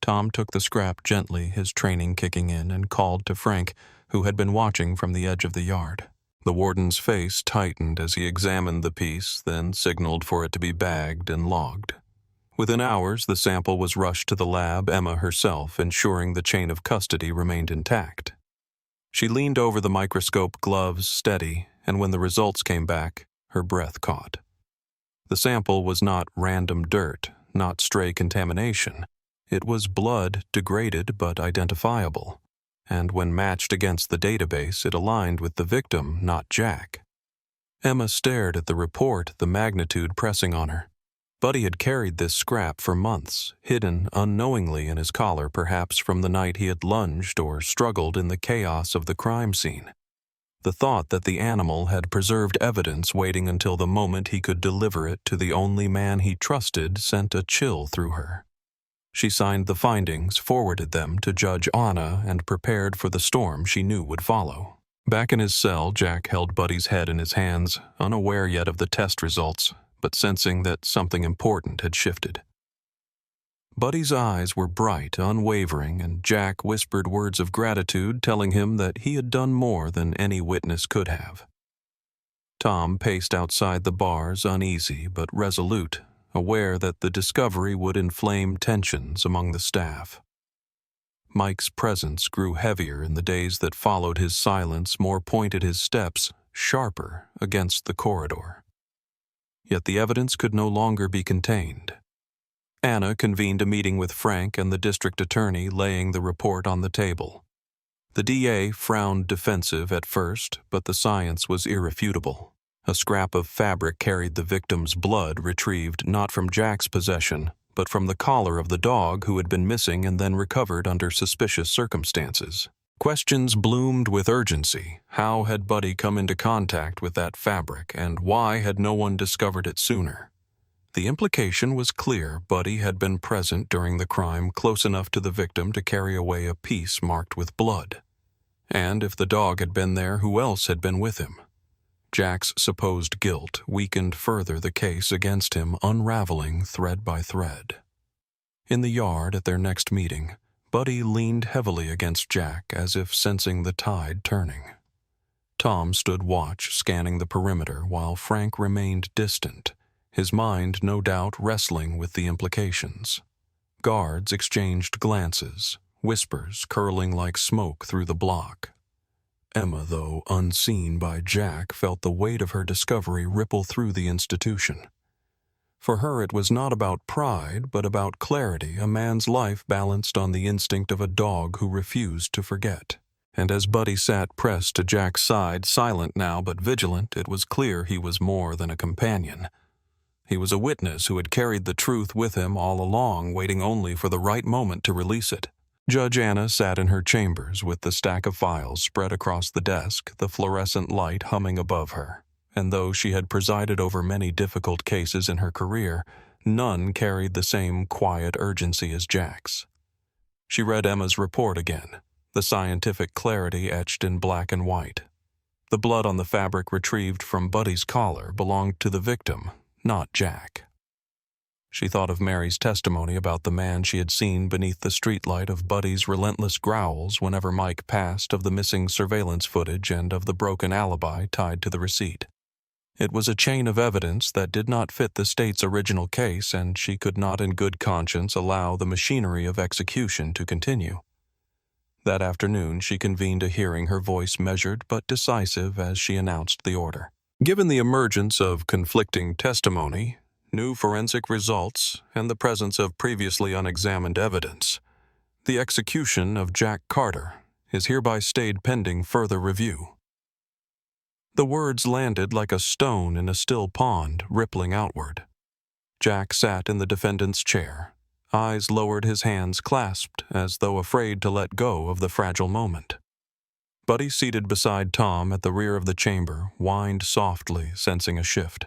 Tom took the scrap gently, his training kicking in, and called to Frank, who had been watching from the edge of the yard. The warden's face tightened as he examined the piece, then signaled for it to be bagged and logged. Within hours, the sample was rushed to the lab, Emma herself ensuring the chain of custody remained intact. She leaned over the microscope, gloves steady, and when the results came back, her breath caught. The sample was not random dirt, not stray contamination. It was blood, degraded but identifiable. And when matched against the database, it aligned with the victim, not Jack. Emma stared at the report, the magnitude pressing on her. Buddy had carried this scrap for months, hidden unknowingly in his collar, perhaps from the night he had lunged or struggled in the chaos of the crime scene. The thought that the animal had preserved evidence waiting until the moment he could deliver it to the only man he trusted sent a chill through her. She signed the findings, forwarded them to Judge Anna, and prepared for the storm she knew would follow. Back in his cell, Jack held Buddy's head in his hands, unaware yet of the test results, but sensing that something important had shifted. Buddy's eyes were bright, unwavering, and Jack whispered words of gratitude telling him that he had done more than any witness could have. Tom paced outside the bars, uneasy but resolute, aware that the discovery would inflame tensions among the staff. Mike's presence grew heavier in the days that followed. His silence more pointed his steps, sharper, against the corridor. Yet the evidence could no longer be contained. Anna convened a meeting with Frank and the district attorney, laying the report on the table. The DA frowned defensive at first, but the science was irrefutable. A scrap of fabric carried the victim's blood, retrieved not from Jack's possession, but from the collar of the dog who had been missing and then recovered under suspicious circumstances. Questions bloomed with urgency. How had Buddy come into contact with that fabric, and why had no one discovered it sooner? The implication was clear. Buddy had been present during the crime, close enough to the victim to carry away a piece marked with blood. And if the dog had been there, who else had been with him? Jack's supposed guilt weakened further the case against him, unraveling thread by thread. In the yard at their next meeting, Buddy leaned heavily against Jack as if sensing the tide turning. Tom stood watch, scanning the perimeter, while Frank remained distant, his mind no doubt wrestling with the implications. Guards exchanged glances, whispers curling like smoke through the block. Emma, though unseen by Jack, felt the weight of her discovery ripple through the institution. For her it was not about pride, but about clarity, a man's life balanced on the instinct of a dog who refused to forget. And as Buddy sat pressed to Jack's side, silent now but vigilant, it was clear he was more than a companion. He was a witness who had carried the truth with him all along, waiting only for the right moment to release it. Judge Anna sat in her chambers with the stack of files spread across the desk, the fluorescent light humming above her. And though she had presided over many difficult cases in her career, none carried the same quiet urgency as Jack's. She read Emma's report again, the scientific clarity etched in black and white. The blood on the fabric retrieved from Buddy's collar belonged to the victim, not Jack. She thought of Mary's testimony about the man she had seen beneath the streetlight, of Buddy's relentless growls whenever Mike passed, of the missing surveillance footage, and of the broken alibi tied to the receipt. It was a chain of evidence that did not fit the state's original case, and she could not in good conscience allow the machinery of execution to continue. That afternoon she convened a hearing, her voice measured but decisive as she announced the order. Given the emergence of conflicting testimony, new forensic results, and the presence of previously unexamined evidence, the execution of Jack Carter is hereby stayed pending further review. The words landed like a stone in a still pond, rippling outward. Jack sat in the defendant's chair, eyes lowered, his hands clasped, as though afraid to let go of the fragile moment. Buddy, seated beside Tom at the rear of the chamber, whined softly, sensing a shift.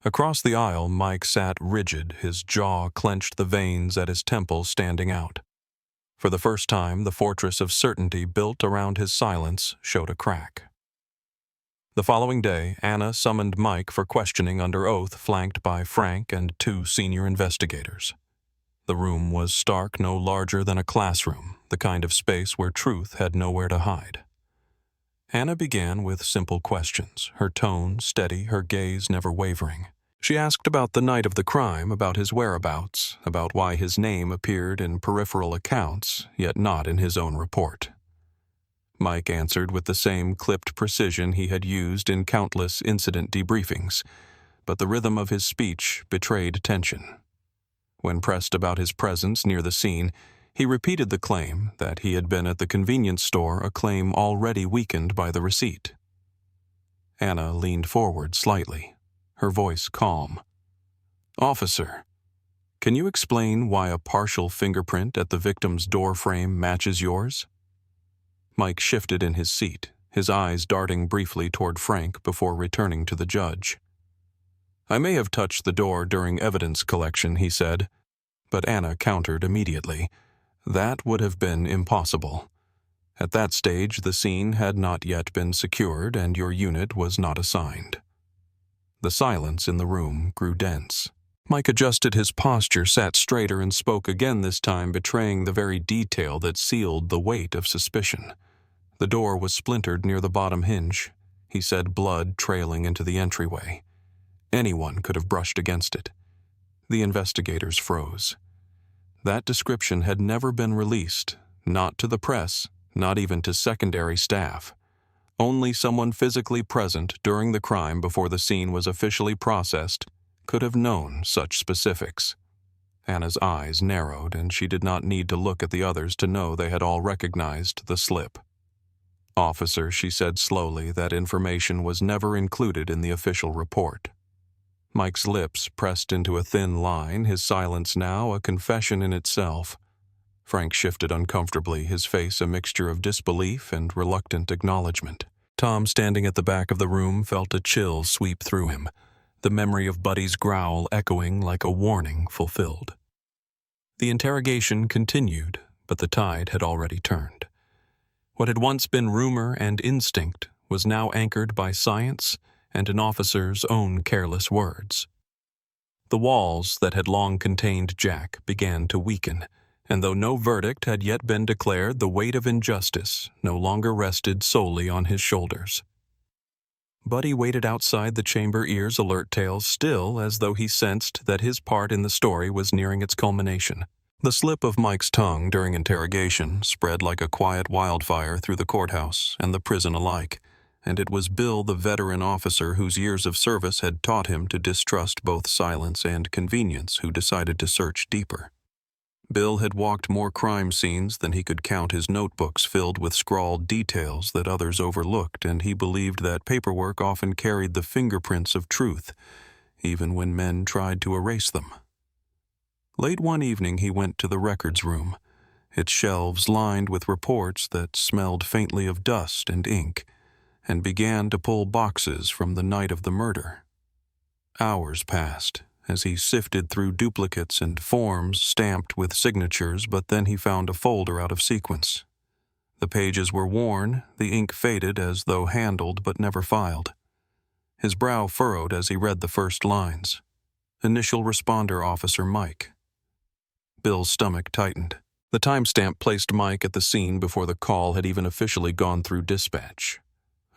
Across the aisle, Mike sat rigid, his jaw clenched, the veins at his temples standing out. For the first time, the fortress of certainty built around his silence showed a crack. The following day, Anna summoned Mike for questioning under oath, flanked by Frank and 2 senior investigators. The room was stark, no larger than a classroom, the kind of space where truth had nowhere to hide. Anna began with simple questions, her tone steady, her gaze never wavering. She asked about the night of the crime, about his whereabouts, about why his name appeared in peripheral accounts, yet not in his own report. Mike answered with the same clipped precision he had used in countless incident debriefings, but the rhythm of his speech betrayed tension. When pressed about his presence near the scene, he repeated the claim that he had been at the convenience store, a claim already weakened by the receipt. Anna leaned forward slightly, her voice calm. "Officer, can you explain why a partial fingerprint at the victim's door frame matches yours?" Mike shifted in his seat, his eyes darting briefly toward Frank before returning to the judge. "I may have touched the door during evidence collection," he said, but Anna countered immediately. That would have been impossible. At that stage, the scene had not yet been secured and your unit was not assigned. The silence in the room grew dense. Mike adjusted his posture, sat straighter, and spoke again, this time betraying the very detail that sealed the weight of suspicion. The door was splintered near the bottom hinge, he said, blood trailing into the entryway. Anyone could have brushed against it. The investigators froze. That description had never been released, not to the press, not even to secondary staff. Only someone physically present during the crime before the scene was officially processed could have known such specifics. Anna's eyes narrowed, and she did not need to look at the others to know they had all recognized the slip. "Officer," she said slowly, "that information was never included in the official report." Mike's lips pressed into a thin line, his silence now a confession in itself. Frank shifted uncomfortably, his face a mixture of disbelief and reluctant acknowledgement. Tom, standing at the back of the room, felt a chill sweep through him, the memory of Buddy's growl echoing like a warning fulfilled. The interrogation continued, but the tide had already turned. What had once been rumor and instinct was now anchored by science and an officer's own careless words. The walls that had long contained Jack began to weaken, and though no verdict had yet been declared, the weight of injustice no longer rested solely on his shoulders. Buddy waited outside the chamber, ears alert, tails still, as though he sensed that his part in the story was nearing its culmination. The slip of Mike's tongue during interrogation spread like a quiet wildfire through the courthouse and the prison alike, and it was Bill, the veteran officer whose years of service had taught him to distrust both silence and convenience, who decided to search deeper. Bill had walked more crime scenes than he could count, his notebooks filled with scrawled details that others overlooked, and he believed that paperwork often carried the fingerprints of truth, even when men tried to erase them. Late one evening he went to the records room, its shelves lined with reports that smelled faintly of dust and ink, and began to pull boxes from the night of the murder. Hours passed as he sifted through duplicates and forms stamped with signatures, but then he found a folder out of sequence. The pages were worn, the ink faded as though handled but never filed. His brow furrowed as he read the first lines. Initial responder officer Mike. Bill's stomach tightened. The timestamp placed Mike at the scene before the call had even officially gone through dispatch.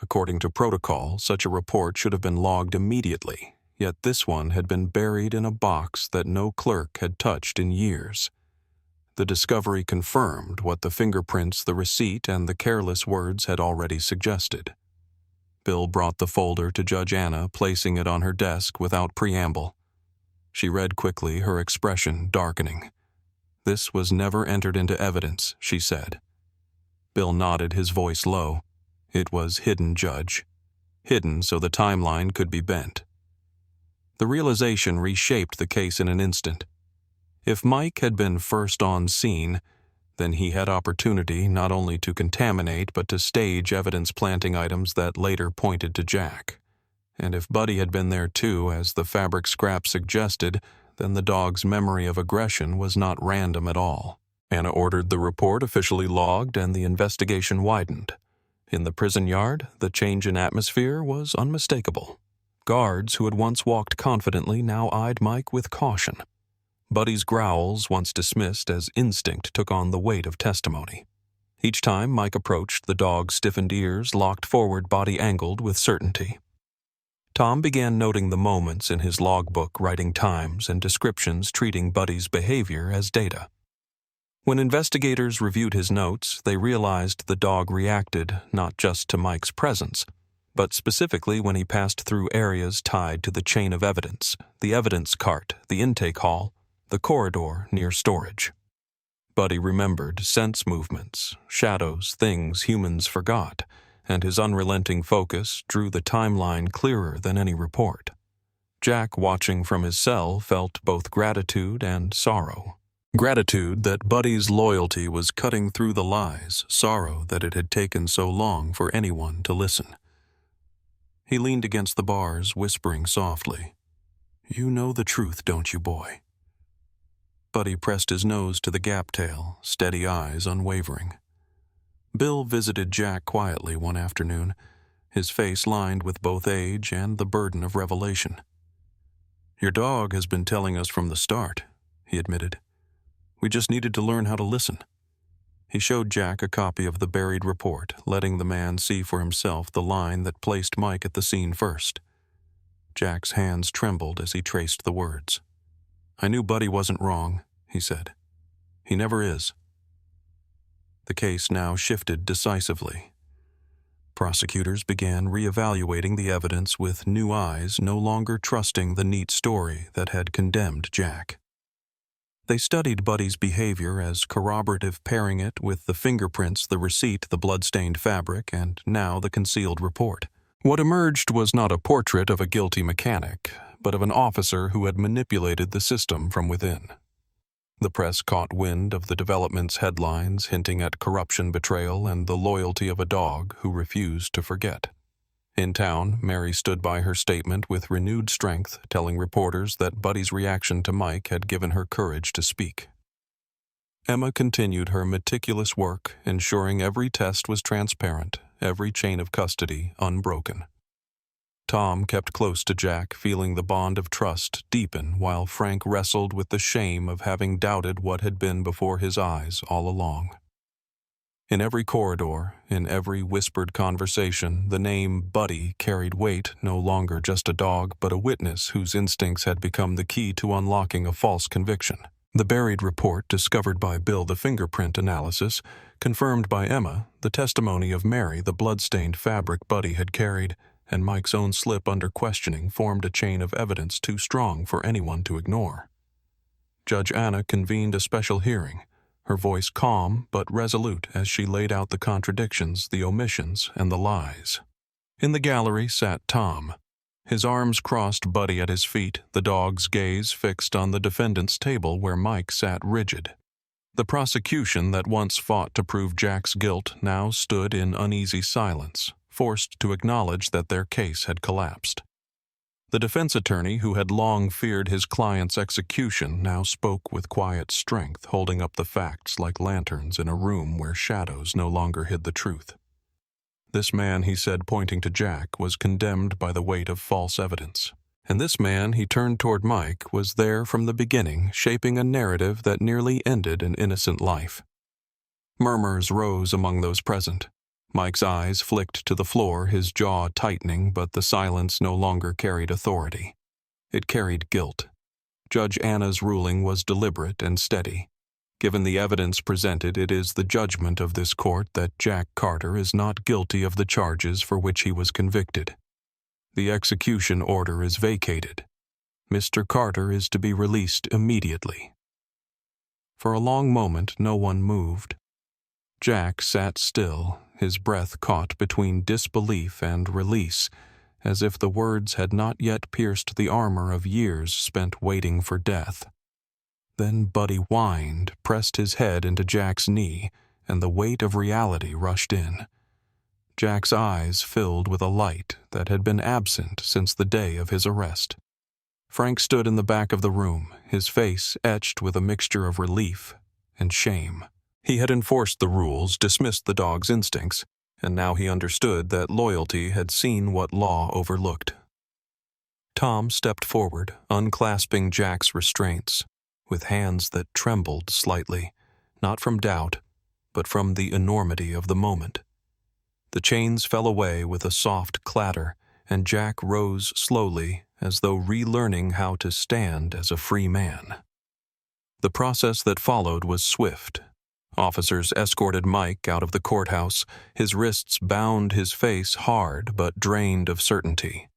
According to protocol, such a report should have been logged immediately, yet this one had been buried in a box that no clerk had touched in years. The discovery confirmed what the fingerprints, the receipt, and the careless words had already suggested. Bill brought the folder to Judge Anna, placing it on her desk without preamble. She read quickly, her expression darkening. "This was never entered into evidence," she said. Bill nodded, his voice low. "It was hidden, Judge. Hidden so the timeline could be bent." The realization reshaped the case in an instant. If Mike had been first on scene, then he had opportunity not only to contaminate but to stage evidence-planting items that later pointed to Jack. And if Buddy had been there too, as the fabric scrap suggested, then the dog's memory of aggression was not random at all. Anna ordered the report officially logged, and the investigation widened. In the prison yard, the change in atmosphere was unmistakable. Guards who had once walked confidently now eyed Mike with caution. Buddy's growls, once dismissed as instinct, took on the weight of testimony. Each time Mike approached, the dog's stiffened ears locked forward, body angled with certainty. Tom began noting the moments in his logbook, writing times and descriptions, treating Buddy's behavior as data. When investigators reviewed his notes, they realized the dog reacted not just to Mike's presence, but specifically when he passed through areas tied to the chain of evidence, the evidence cart, the intake hall, the corridor near storage. Buddy remembered sense movements, shadows, things humans forgot, and his unrelenting focus drew the timeline clearer than any report. Jack, watching from his cell, felt both gratitude and sorrow. Gratitude that Buddy's loyalty was cutting through the lies, sorrow that it had taken so long for anyone to listen. He leaned against the bars, whispering softly, "You know the truth, don't you, boy?" Buddy pressed his nose to the gap-tail, steady eyes unwavering. Bill visited Jack quietly one afternoon, his face lined with both age and the burden of revelation. "Your dog has been telling us from the start," he admitted. "We just needed to learn how to listen." He showed Jack a copy of the buried report, letting the man see for himself the line that placed Mike at the scene first. Jack's hands trembled as he traced the words. "I knew Buddy wasn't wrong," he said. "He never is." The case now shifted decisively. Prosecutors began reevaluating the evidence with new eyes, no longer trusting the neat story that had condemned Jack. They studied Buddy's behavior as corroborative, pairing it with the fingerprints, the receipt, the blood-stained fabric, and now the concealed report. What emerged was not a portrait of a guilty mechanic, but of an officer who had manipulated the system from within. The press caught wind of the development's headlines, hinting at corruption, betrayal, and the loyalty of a dog who refused to forget. In town, Mary stood by her statement with renewed strength, telling reporters that Buddy's reaction to Mike had given her courage to speak. Emma continued her meticulous work, ensuring every test was transparent, every chain of custody unbroken. Tom kept close to Jack, feeling the bond of trust deepen while Frank wrestled with the shame of having doubted what had been before his eyes all along. In every corridor, in every whispered conversation, the name Buddy carried weight, no longer just a dog, but a witness whose instincts had become the key to unlocking a false conviction. The buried report discovered by Bill, the fingerprint analysis, confirmed by Emma, the testimony of Mary, the blood-stained fabric Buddy had carried, and Mike's own slip under questioning formed a chain of evidence too strong for anyone to ignore. Judge Anna convened a special hearing, her voice calm but resolute as she laid out the contradictions, the omissions, and the lies. In the gallery sat Tom, his arms crossed, Buddy at his feet, the dog's gaze fixed on the defendant's table where Mike sat rigid. The prosecution that once fought to prove Jack's guilt now stood in uneasy silence, forced to acknowledge that their case had collapsed. The defense attorney, who had long feared his client's execution, now spoke with quiet strength, holding up the facts like lanterns in a room where shadows no longer hid the truth. "This man," he said, pointing to Jack, "was condemned by the weight of false evidence. And this man," he turned toward Mike, "was there from the beginning, shaping a narrative that nearly ended an innocent life." Murmurs rose among those present. Mike's eyes flicked to the floor, his jaw tightening, but the silence no longer carried authority. It carried guilt. Judge Anna's ruling was deliberate and steady. Given the evidence presented, it is the judgment of this court that Jack Carter is not guilty of the charges for which he was convicted. The execution order is vacated. Mr. Carter is to be released immediately. For a long moment, no one moved. Jack sat still, his breath caught between disbelief and release, as if the words had not yet pierced the armor of years spent waiting for death. Then Buddy whined, pressed his head into Jack's knee, and the weight of reality rushed in. Jack's eyes filled with a light that had been absent since the day of his arrest. Frank stood in the back of the room, his face etched with a mixture of relief and shame. He had enforced the rules, dismissed the dog's instincts, and now he understood that loyalty had seen what law overlooked. Tom stepped forward, unclasping Jack's restraints, with hands that trembled slightly, not from doubt, but from the enormity of the moment. The chains fell away with a soft clatter, and Jack rose slowly, as though relearning how to stand as a free man. The process that followed was swift. Officers escorted Mike out of the courthouse, his wrists bound, his face hard but drained of certainty.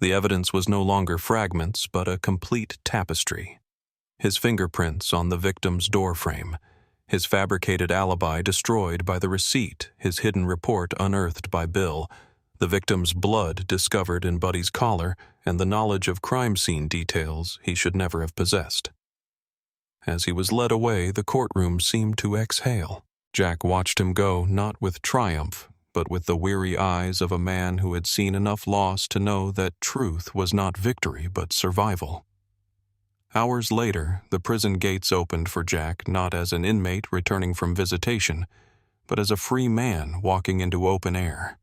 The evidence was no longer fragments, but a complete tapestry. His fingerprints on the victim's doorframe, his fabricated alibi destroyed by the receipt, his hidden report unearthed by Bill, the victim's blood discovered in Buddy's collar, and the knowledge of crime scene details he should never have possessed. As he was led away, the courtroom seemed to exhale. Jack watched him go, not with triumph, but with the weary eyes of a man who had seen enough loss to know that truth was not victory but survival. Hours later, the prison gates opened for Jack not as an inmate returning from visitation, but as a free man walking into open air.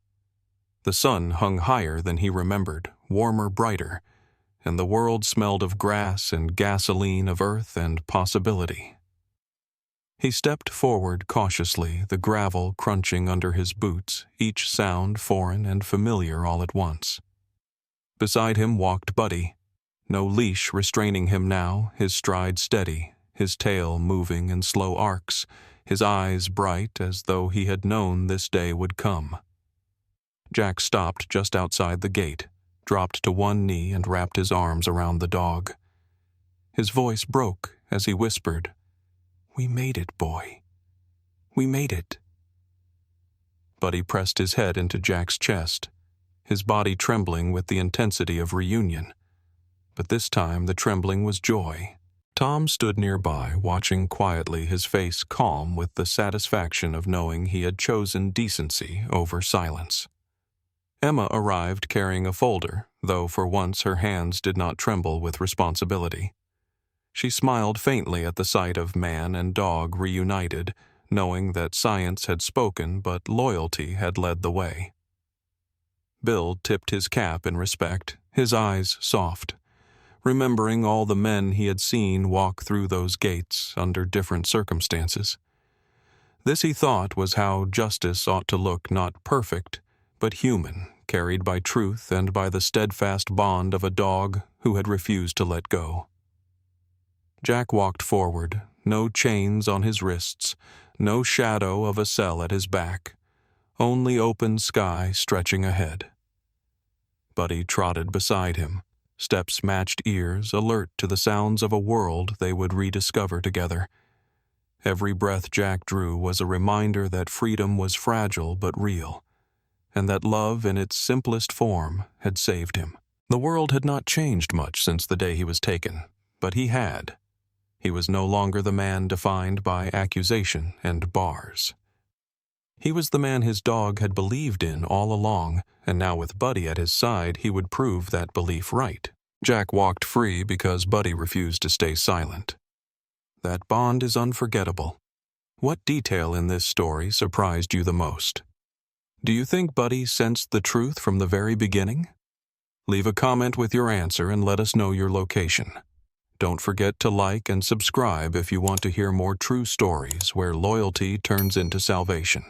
The sun hung higher than he remembered, warmer, brighter, and the world smelled of grass and gasoline, of earth and possibility. He stepped forward cautiously, the gravel crunching under his boots, each sound foreign and familiar all at once. Beside him walked Buddy, no leash restraining him now, his stride steady, his tail moving in slow arcs, his eyes bright as though he had known this day would come. Jack stopped just outside the gate, dropped to one knee and wrapped his arms around the dog. His voice broke as he whispered, "We made it, boy. We made it." Buddy pressed his head into Jack's chest, his body trembling with the intensity of reunion. But this time the trembling was joy. Tom stood nearby, watching quietly, his face calm with the satisfaction of knowing he had chosen decency over silence. Emma arrived carrying a folder, though for once her hands did not tremble with responsibility. She smiled faintly at the sight of man and dog reunited, knowing that science had spoken but loyalty had led the way. Bill tipped his cap in respect, his eyes soft, remembering all the men he had seen walk through those gates under different circumstances. This, he thought, was how justice ought to look, not perfect, but human, carried by truth and by the steadfast bond of a dog who had refused to let go. Jack walked forward, no chains on his wrists, no shadow of a cell at his back, only open sky stretching ahead. Buddy trotted beside him, steps matched ears, alert to the sounds of a world they would rediscover together. Every breath Jack drew was a reminder that freedom was fragile but real, and that love in its simplest form had saved him. The world had not changed much since the day he was taken, but he had. He was no longer the man defined by accusation and bars. He was the man his dog had believed in all along, and now with Buddy at his side he would prove that belief right. Jack walked free because Buddy refused to stay silent. That bond is unforgettable. What detail in this story surprised you the most? Do you think Buddy sensed the truth from the very beginning? Leave a comment with your answer and let us know your location. Don't forget to like and subscribe if you want to hear more true stories where loyalty turns into salvation.